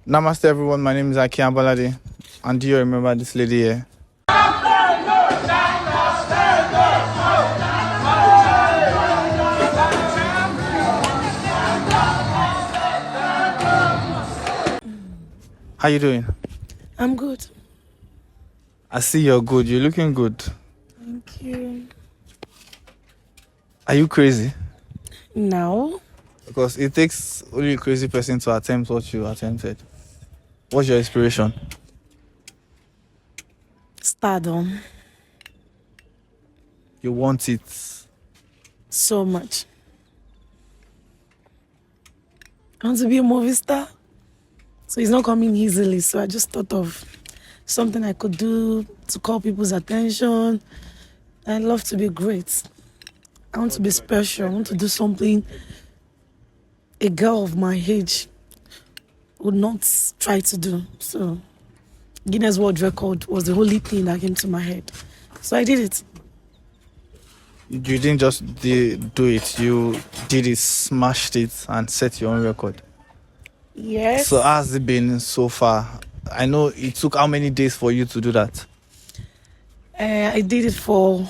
Namaste everyone, my name is Aki Ambalade, and do you remember this lady here? How you doing? I'm good. I see you're good, you're looking good. Thank you. Are you crazy? No. Because it takes only a crazy person to attempt what you attempted. What's your inspiration? Stardom. You want it. So much. I want to be a movie star. So it's not coming easily. So I just thought of something I could do to call people's attention. I love to be great. I want to be special. I want to do something a girl of my age would not try to do. So Guinness World Record was the only thing that came to my head. So I did it. You didn't just do it, you did it, smashed it, and set your own record. Yes. So how has it been so far? I know it took how many days for you to do that? I did it for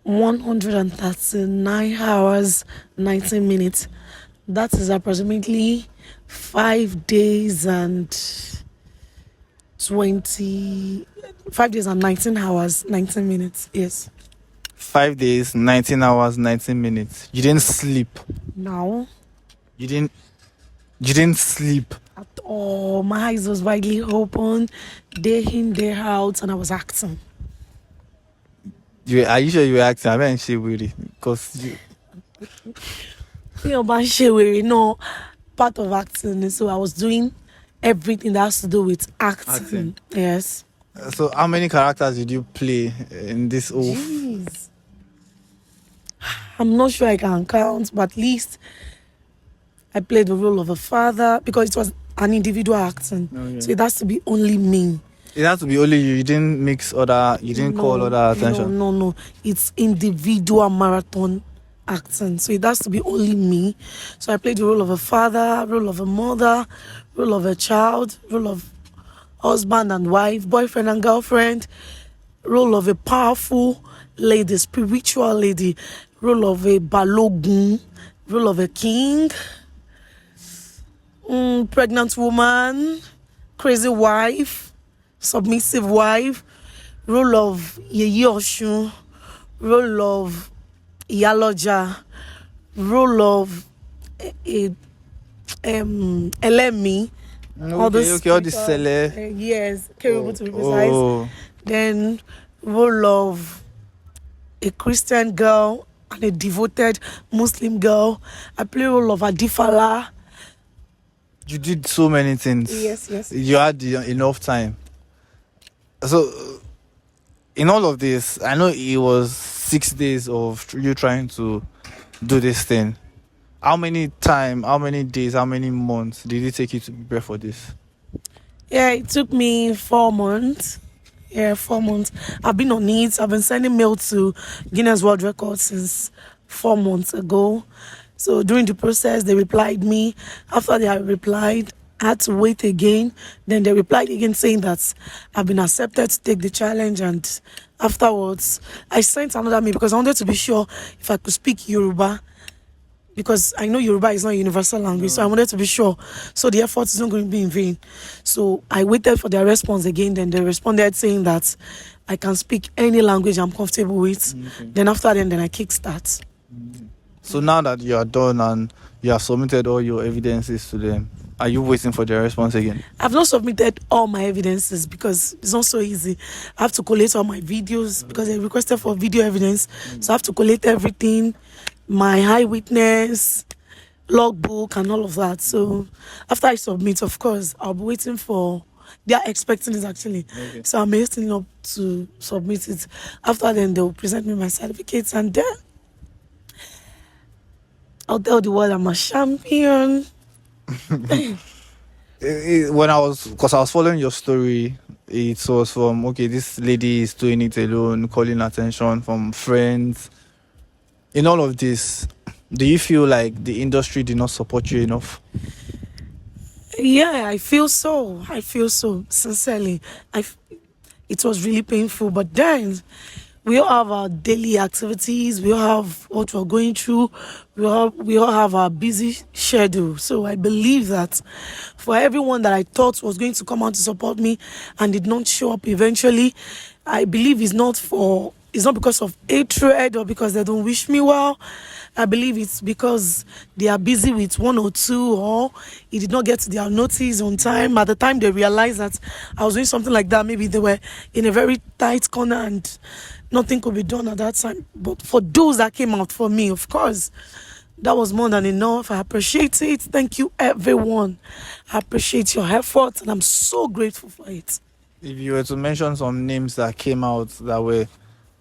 139 hours, 19 minutes. That is approximately 5 days and 19 hours, 19 minutes. Yes. 5 days, 19 hours, 19 minutes. You didn't sleep. No. You didn't sleep. At all. My eyes was widely open, day in, day out, and I was acting. Are you sure you were acting? I mean, she really, because no, part of acting. So I was doing everything that has to do with acting. Yes. So how many characters did you play in this oath? Jeez. I'm not sure I can count, but at least I played the role of a father because it was an individual acting. Okay. So it has to be only me. It has to be only you. You didn't call other attention. No. It's individual marathon acting. So it has to be only me. So I played the role of a father, role of a mother, role of a child, role of husband and wife, boyfriend and girlfriend, role of a powerful lady, spiritual lady, role of a balogun, role of a king, pregnant woman, crazy wife, submissive wife, role of Yeye Oshun, role of Iyaloja, role of Elemi. All this Sele. Yes, Kerubu to be precise. Then role of a Christian girl and a devoted Muslim girl. I play role of Adifala. You did so many things. Yes. You had enough time. So, in all of this, I know it was 6 days of you trying to do this thing. How many days, how many months did it take you to prepare for this? Yeah, it took me 4 months. 4 months. I've been on it. I've been sending mail to Guinness World Record since 4 months ago. So during the process, they replied me. After they had replied, I had to wait again. Then they replied again saying that I've been accepted to take the challenge. And afterwards, I sent another mail because I wanted to be sure if I could speak Yoruba, because I know Yoruba is not a universal language, so I wanted to be sure. So the effort is not going to be in vain. So I waited for their response again. Then they responded saying that I can speak any language I'm comfortable with. Okay. Then after then I kickstart. So now that you are done and you have submitted all your evidences to them, are you waiting for their response again? I've not submitted all my evidences because it's not so easy. I have to collate all my videos because they requested for video evidence. So I have to collate everything, my eyewitness, logbook and all of that. So after I submit, of course, I'll be waiting for, they are expecting it actually. Okay. So I'm waiting up to submit it. After then, they'll present me my certificates and then I'll tell the world I'm a champion. Because I was following your story, it was from, okay, this lady is doing it alone, calling attention from friends. In all of this, do you feel like the industry did not support you enough? Yeah, I feel so. I feel so, sincerely. I, f- it was really painful, but then we all have our daily activities. We all have what we're going through. We all have our busy schedule. So I believe that for everyone that I thought was going to come out to support me and did not show up eventually, I believe it's not because of hatred or because they don't wish me well. I believe it's because they are busy with one or two, or it did not get to their notice on time. At the time they realized that I was doing something like that, maybe they were in a very tight corner and nothing could be done at that time. But for those that came out for me, of course, that was more than enough. I appreciate it. Thank you, everyone. I appreciate your efforts, and I'm so grateful for it. If you were to mention some names that came out that were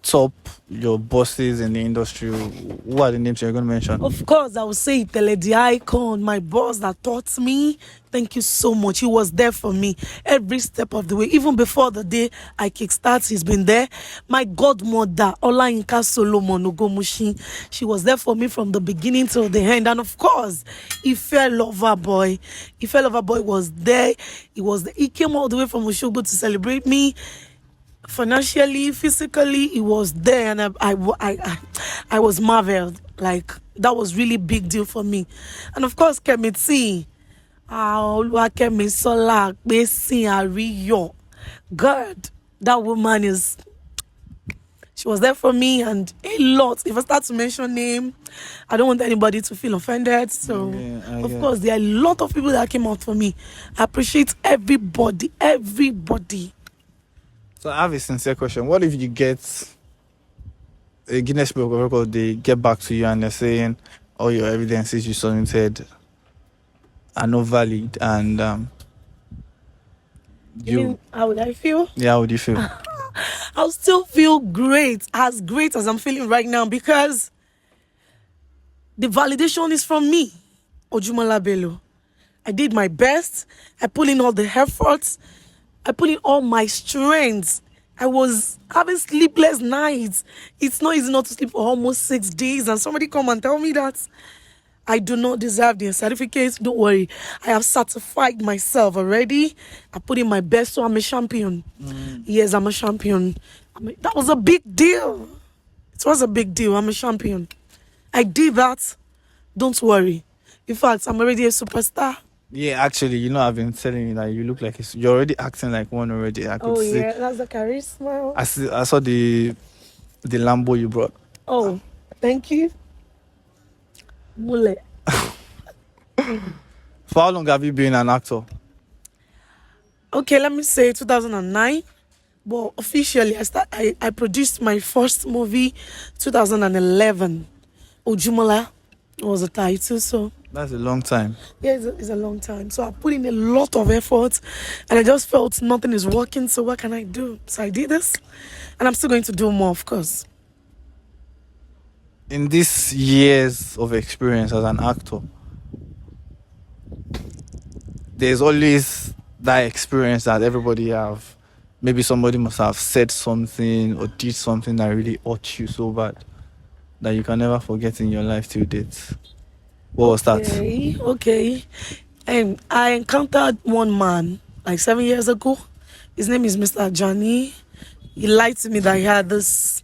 top your bosses in the industry, who are the names you're going to mention? Of course, I would say Tele the icon, my boss that taught me. Thank you so much. He was there for me every step of the way. Even before the day I kickstart, he's been there. My godmother, Olayinka Solomon Ogomushin, she was there for me from the beginning till the end. And of course, Ife Loverboy. Ife Loverboy was there. He came all the way from Oshogo to celebrate me. Financially, physically, he was there, and I was marveled. Like, that was really big deal for me. And of course, Kemiti, Oluwakemi Sola, Besin Ariyo. God, that woman she was there for me, and a lot. If I start to mention name, I don't want anybody to feel offended. So, of course, there are a lot of people that came out for me. I appreciate everybody. So I have a sincere question. What if you get a Guinness Book of Record, they get back to you and they're saying all your evidences you submitted are not valid, and How would I feel? yeah, how would you feel? I'll still feel great as I'm feeling right now, because the validation is from me, Ojumola Bello. I did my best. I put in all the efforts. I put in all my strength. I was having sleepless nights. It's not easy not to sleep for almost 6 days, and somebody come and tell me that I do not deserve the certificate. Don't worry. I have certified myself already. I put in my best, so I'm a champion. Yes, I'm a champion. That was a big deal. It was a big deal. I'm a champion. I did that. Don't worry. In fact, I'm already a superstar. Yeah, actually, I've been telling you that you look like you're already acting like one already. I could see. Yeah, that's the charisma. I saw the Lambo you brought. Oh, thank you. Mule. For how long have you been an actor? Okay, let me say 2009. But officially, I produced my first movie 2011. Ojumola was the title, so That's a long time. yeah, it's a long time. So I put in a lot of effort, and I just felt nothing is working. So what can I do? So I did this, and I'm still going to do more, of course. In these years of experience as an actor, there's always that experience that everybody have. Maybe somebody must have said something or did something that really hurt you so bad that you can never forget in your life till date. What was that? Okay. And I encountered one man like 7 years ago. His name is Mr. Johnny. He lied to me that he had this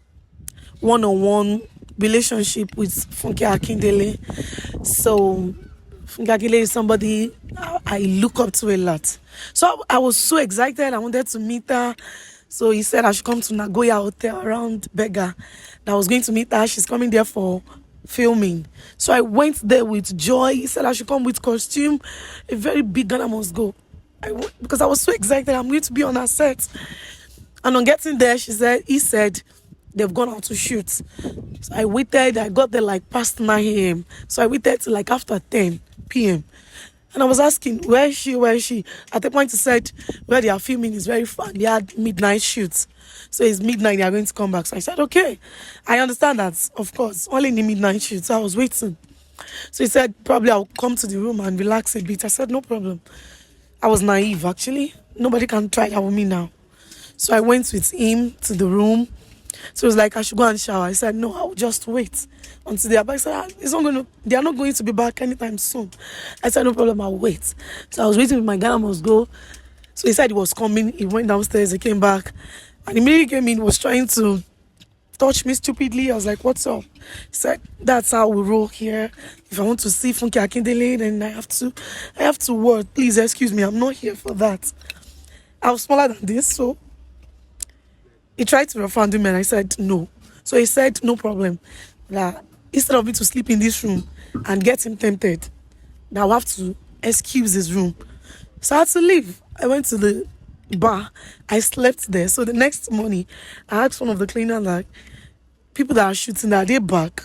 one-on-one relationship with Funke Akindele. So Funke Akindele is somebody I look up to a lot. So I was so excited. I wanted to meet her. So he said I should come to Nagoya Hotel around Bega. That I was going to meet her. She's coming there for filming. So I went there with joy. He said I should come with costume, a very big gun. I must go. Because I was so excited. I'm going to be on her set. And on getting there, he said they've gone out to shoot. So I waited. I got there like past 9 a.m. So I waited till like after 10 p.m. And I was asking, where is she? At the point he said, where they are filming is very far. They had midnight shoots. So it's midnight, they are going to come back. So I said, okay. I understand that, of course. Only in the midnight shoots. So I was waiting. So he said, probably I'll come to the room and relax a bit. I said, no problem. I was naive, actually. Nobody can try that with me now. So I went with him to the room. So it was like I should go and shower. I said, no, I'll just wait until they are back. I said, it's not going to, they are not going to be back anytime soon. I said, no problem, I'll wait. So I was waiting with my Ghana must go. So he said he was coming. He went downstairs, he came back. And immediately came in, was trying to touch me stupidly. I was like, what's up? He said, that's how we roll here. If I want to see Funke Akindele, then I have to work. Please excuse me, I'm not here for that. I was smaller than this, so he tried to refund him and I said no. So he said, no problem. That instead of me to sleep in this room and get him tempted, that I'll have to excuse his room. So I had to leave. I went to the bar. I slept there. So the next morning, I asked one of the cleaners, like, people that are shooting, are they back?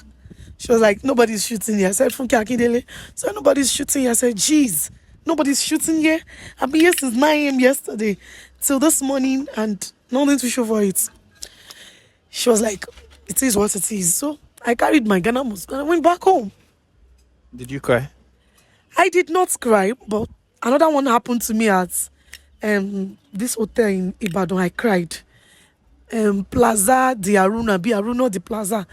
She was like, nobody's shooting here. I said, Funke Akindele. So nobody's shooting here. I said, geez, nobody's shooting here. I've been here since 9 a.m. yesterday till this morning and nothing to show for it. She was like, it is what it is. So I carried my Ghana must and I went back home. Did you cry? I did not cry, but another one happened to me at this hotel in Ibadan. I cried. Plaza de Aruna, B Aruna de Plaza.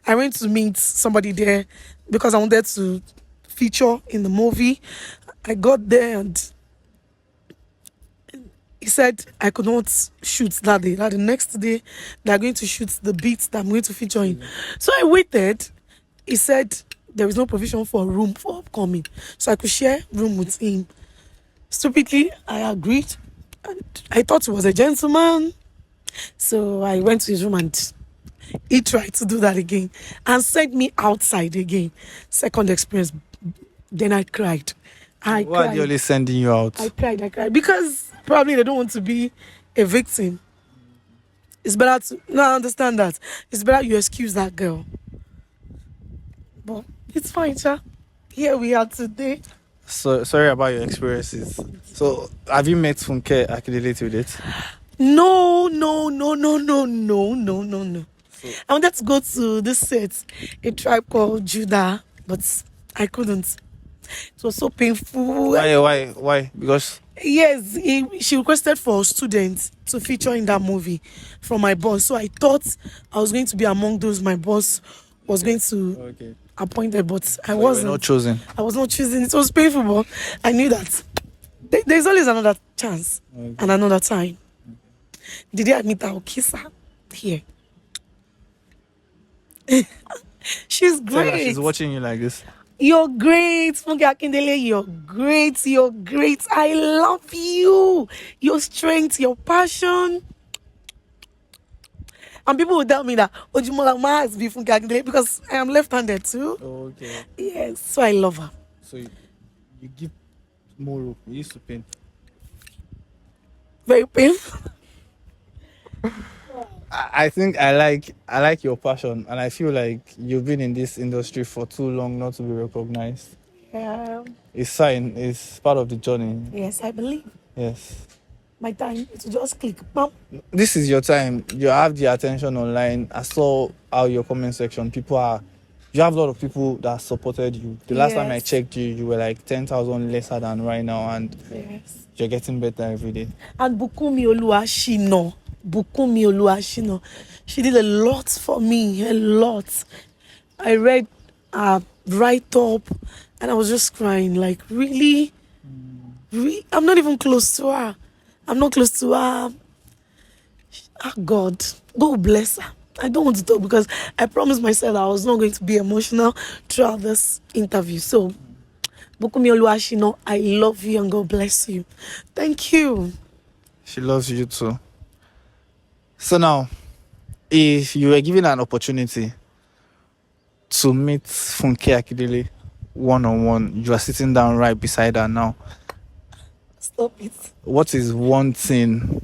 I went to meet somebody there because I wanted to feature in the movie. I got there and he said I could not shoot that day. That the next day they're going to shoot the beats that I'm going to feature in. So I waited. He said there is no provision for a room for upcoming, so I could share room with him. Stupidly, I agreed. And I thought he was a gentleman. So I went to his room and he tried to do that again and sent me outside again. Second experience. Then I cried. Why are they always sending you out? I cried. Because probably they don't want to be a victim. It's better to... No, I understand that. It's better you excuse that girl. But it's fine, Cha. Here we are today. So sorry about your experiences. So have you met Funke Akindele with it? No. So, I wanted to go to this set, a tribe called Judah, but I couldn't. It was so painful. why? Because Yes, she requested for students to feature in that movie from my boss. So I thought I was going to be among those my boss was going to appoint, but I wasn't. You were not chosen. I was not choosing. It was painful, but I knew that there's always another chance and another time. Did they admit I'll kiss her? Here. She's Tell her great. she's watching you like this. You're great, Funke Akindele. You're great. I love you. Your strength, your passion. And people will tell me that Ojumola must be Funke Akindele because I am left-handed too. Okay. Yes, so I love her. So you give more rope. You used to pain. Very painful. I think I like your passion, and I feel like you've been in this industry for too long not to be recognized. Yeah. It's fine. It's part of the journey. Yes, I believe. Yes. My time to just click. Bam. This is your time. You have the attention online. I saw how your comment section. You have a lot of people that supported you. The last time I checked you were like 10,000 lesser than right now, and you're getting better every day. And Bukumi Oluwashino, she did a lot for me, a lot. I read a write-up and I was just crying, like, really? I'm not even close to her. I'm not close to her. Oh, God bless her. I don't want to talk because I promised myself that I was not going to be emotional throughout this interview. So, Bukumi Oluwashino, I love you and God bless you. Thank you. She loves you too. So now, if you were given an opportunity to meet Funke Akindele one-on-one, you are sitting down right beside her now. Stop it. What is one thing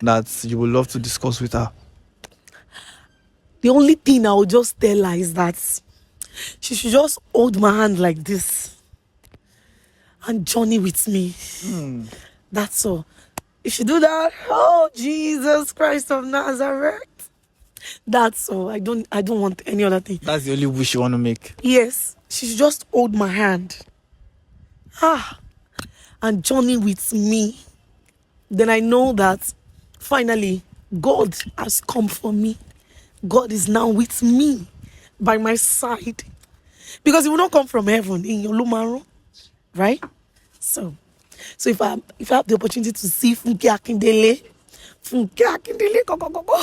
that you would love to discuss with her? The only thing I would just tell her is that she should just hold my hand like this and journey with me. That's all. If you do that, oh Jesus Christ of Nazareth. That's all. I don't want any other thing. That's the only wish you want to make. Yes. She should just hold my hand. And journey with me. Then I know that finally God has come for me God is now with me, by my side. Because He will not come from heaven in your lumaro, right? So if I have the opportunity to see Funke Akindele, go, go, go, go.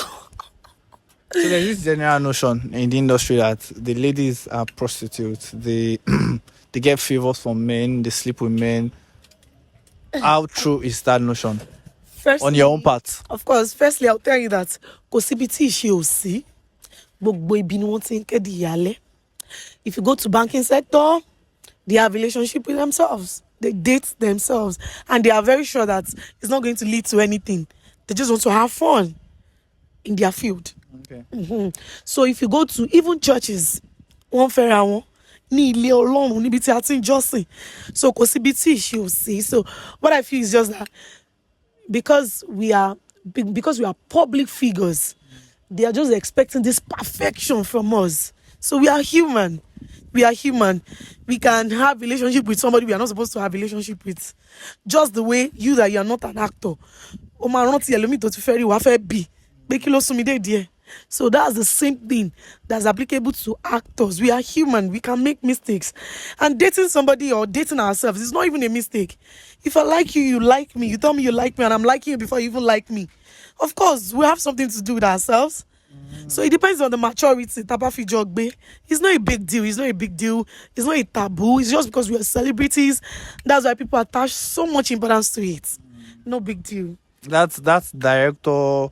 So there's this general notion in the industry that the ladies are prostitutes. They they get favors from men. They sleep with men. How true is that notion? Firstly, on your own part? Of course, firstly, I'll tell you that kosibiti iṣẹ́ ò sí, gbogbo ibi ni wọ́n ti ń kéde ìyálé. If you go to banking sector, they have relationship with themselves. They date themselves, and they are very sure that it's not going to lead to anything. They just want to have fun in their field. Okay. So if you go to even churches, wọ́n fẹ́ra wọn ní ilé Ọlọ́run níbi tí a ti ń jọ́sìn. So kò síbi tí ìṣe ò sí. So what I feel is just that because we are public figures, they are just expecting this perfection from us. So we are human. We are human. We can have relationship with somebody we are not supposed to have relationship with. Just the way you are not an actor. So that's the same thing that's applicable to actors. We are human. We can make mistakes. And dating somebody or dating ourselves is not even a mistake. If I like you, you like me. You tell me you like me and I'm liking you before you even like me. Of course, we have something to do with ourselves. So it depends on the maturity. It's not a big deal. It's not a big deal. It's not a taboo. It's just because we are celebrities. That's why people attach so much importance to it. No big deal. That's director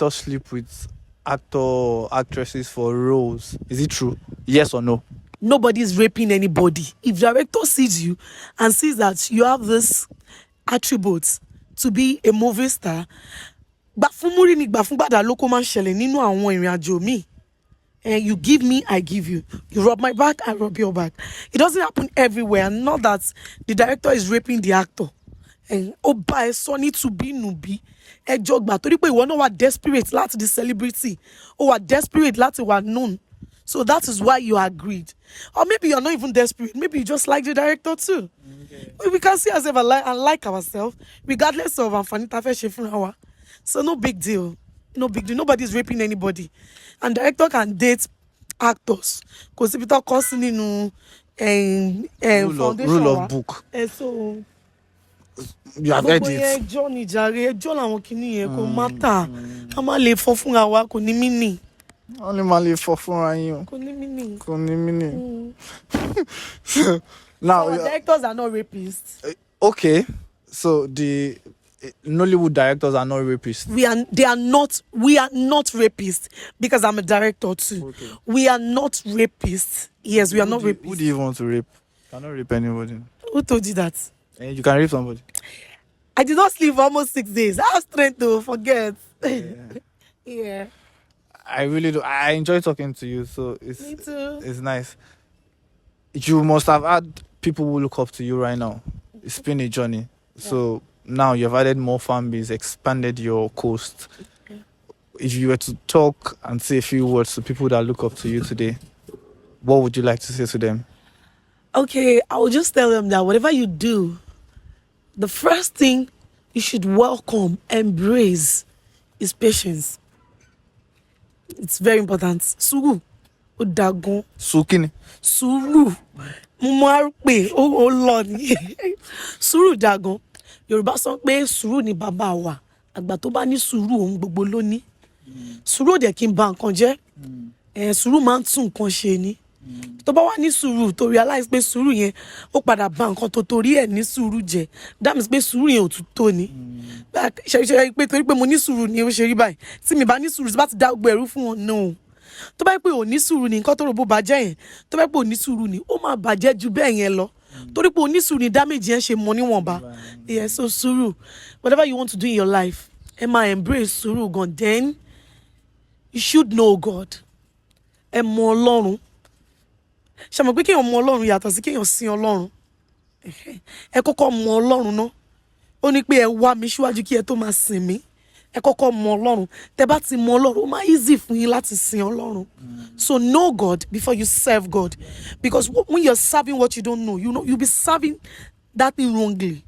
sleep with actresses for roles. Is it true? Yes or no? Nobody is raping anybody. If director sees you and sees that you have this attributes to be a movie star, and you give me, I give you. You rub my back, I rub your back. It doesn't happen everywhere. Not that the director is raping the actor. And by Sonny to be nubi. A joke, but you are desperate, like the celebrity, or are desperate, like you are known. So that is why you agreed. Or maybe you're not even desperate. Maybe you just like the director too. Okay. We can see ourselves and like ourselves, regardless of our. So no big deal. No big deal. Nobody's raping anybody. And director can date actors. Because if you talk constantly rule of book. So you have heard it. Johnny Jare, John and Wakini, matter. I'm a late for Fungawa, Konimini. Only Mali for you. Konimini. Now, so directors are not rapists. Okay. So the Nollywood directors are not rapists. We are not rapists because I'm a director too. Okay. We are not rapists. Yes, we are not rapists. Who do you want to rape? You cannot rape anybody. Who told you that? You can rape somebody. I did not sleep for almost 6 days. I was trying to forget. Yeah. I really do. I enjoy talking to you, so Me too. It's nice. You must have had people who look up to you right now. It's been a journey. Yeah. So now you've added more fan base, expanded your coast. Okay. If you were to talk and say a few words to people that look up to you today, what would you like to say to them? Okay, I will just tell them that whatever you do, the first thing you should welcome, embrace is patience. It's very important. Suru. Odagun. Sukini. Suru. Mumarpe. Oh Lord. Suru dagun. Yorùbá sọ pé sùúrù ni bàbá wa. Àgbà tó bá ní sùúrù ohun gbogbo ló ní. Sùúrù ò dẹ̀ kí n ba nǹkan jẹ́. Sùúrù máa ń tún nǹkan ṣe ni. Tó bá wà ní sùúrù tó realize pé sùúrù yẹn ó padà ba nǹkan tó torí ẹ̀ ní sùúrù jẹ́. That means pé sùúrù yẹn ò tún tó ni. Ṣe pé torí pé mo ní sùúrù ni ó ṣe rí báyìí. Tí mi bá ní sùúrù tí bá ti dá gbogbo ẹrú fún wọn no. Tó bá yẹ pé ò ní sùúrù ni nǹkan tó rò bó bàjẹ́ yẹn. Tó bá yẹ pé ò ní sùúrù ni ó máa bàjẹ́ ju bẹ́ẹ̀ yẹn lọ. Torí pé ò ní sùúrù ni damage yẹn ṣe mọ níwọ̀nba. Yeah, so sùúrù. Whatever you want to do in your life, ẹ máa embrace sùúrù gan. Then you should know God. Ẹ mọ Ọlọ́run. Ṣé mo pé kéèyàn mọ Ọlọ́run yàtọ̀ sí kéèyàn sin Ọlọ́run. Ẹ kọ́kọ́ mọ Ọlọ́run náà. Ó ní pé ẹ wá mi síwájú kí ẹ tó máa sìn mí. Ẹ kọ́kọ́ mọ Ọlọ́run. Tẹ́ bá ti mọ Ọlọ́run, ó máa easy fún yín láti sin Ọlọ́run. So know God before you serve God. Because when you're serving what you don't know, you'll be serving that thing wrongly.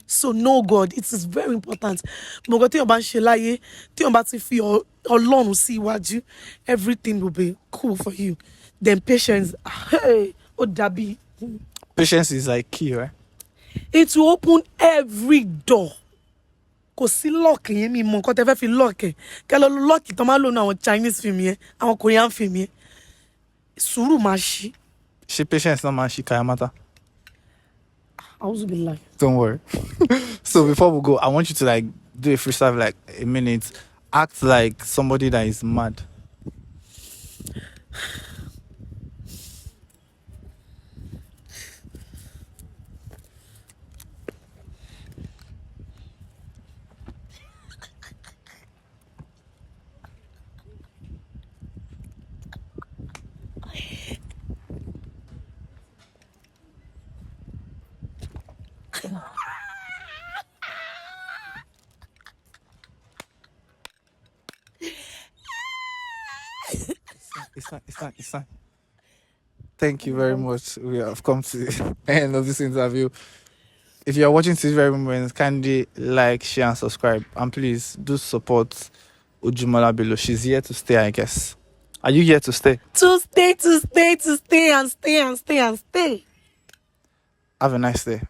So know God. It is very important. Mo go tí o bá ń ṣe láyé, tí o bá ti fi Ọlọ́run sí iwájú, everything will be cool for you. Then patience, hey, ó dàbí. Patience is like key, right? It will open every door. Kò sí lock yẹn mi mọ nǹkan tẹ́ fẹ́ fi lock ẹ̀. Kẹ́ lọ lo lock tó máa lò ní àwọn Chinese film yẹn, àwọn Korean film yẹn. Sùúrù máa ṣí. She patience no man, she kayamata. Auzu billahi. Don't worry. So before we go, I want you to like do a freestyle for like a minute. Act like somebody that is mad. It's fine. Thank you very much. We have come to the end of this interview. If you are watching this very moment, kindly like, share, and subscribe. And please do support Ojumola Bello. She's here to stay, I guess. Are you here to stay? To stay, and stay. Have a nice day.